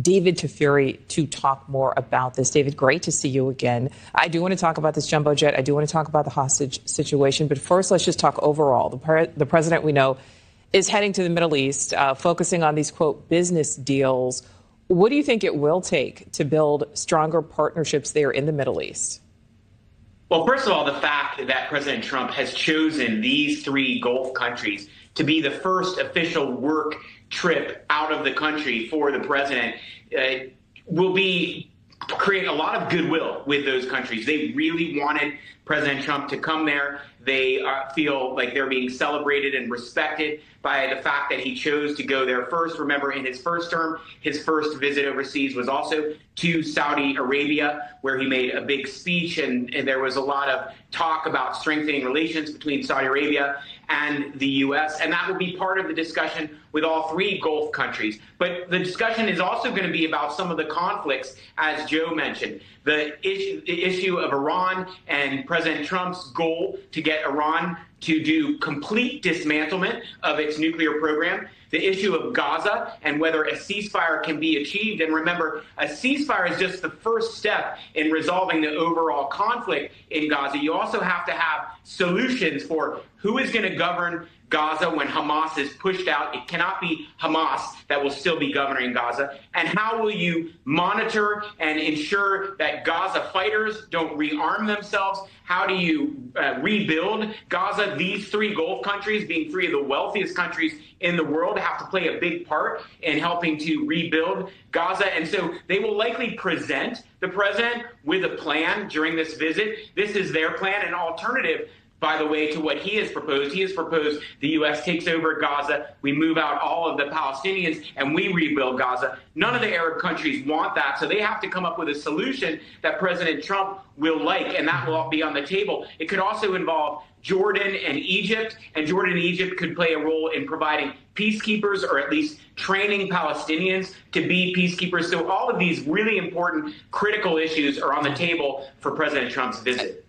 David Tafuri to talk more about this. David, great to see you again. I do want to talk about this jumbo jet. I do want to talk about the hostage situation. But first, let's just talk overall. The president, we know, is heading to the Middle East, focusing on these, quote, business deals. What do you think it will take to build stronger partnerships there in the Middle East? Well, first of all, the fact that President Trump has chosen these three Gulf countries to be the first official work trip out of the country for the president will create a lot of goodwill with those countries. They really wanted President Trump to come there. They feel like they're being celebrated and respected by the fact that he chose to go there first. Remember, in his first term, his first visit overseas was also to Saudi Arabia, where he made a big speech, and there was a lot of talk about strengthening relations between Saudi Arabia and the U.S., and that will be part of the discussion with all three Gulf countries. But the discussion is also going to be about some of the conflicts, as Joe mentioned. The issue of Iran and President Trump's goal to get Iran to do complete dismantlement of its nuclear program, the issue of Gaza and whether a ceasefire can be achieved. And remember, a ceasefire is just the first step in resolving the overall conflict in Gaza. You also have to have solutions for who is going to govern Gaza when Hamas is pushed out. It cannot be Hamas that will still be governing Gaza. And how will you monitor and ensure that Gaza fighters don't rearm themselves? How do you rebuild Gaza? These three Gulf countries, being three of the wealthiest countries in the world, have to play a big part in helping to rebuild Gaza. And so they will likely present the president with a plan during this visit. This is their plan, an alternative, by the way, to what he has proposed. He has proposed the U.S. takes over Gaza, we move out all of the Palestinians, and we rebuild Gaza. None of the Arab countries want that, so they have to come up with a solution that President Trump will like, and that will all be on the table. It could also involve Jordan and Egypt, and Jordan and Egypt could play a role in providing peacekeepers, or at least training Palestinians to be peacekeepers. So all of these really important, critical issues are on the table for President Trump's visit.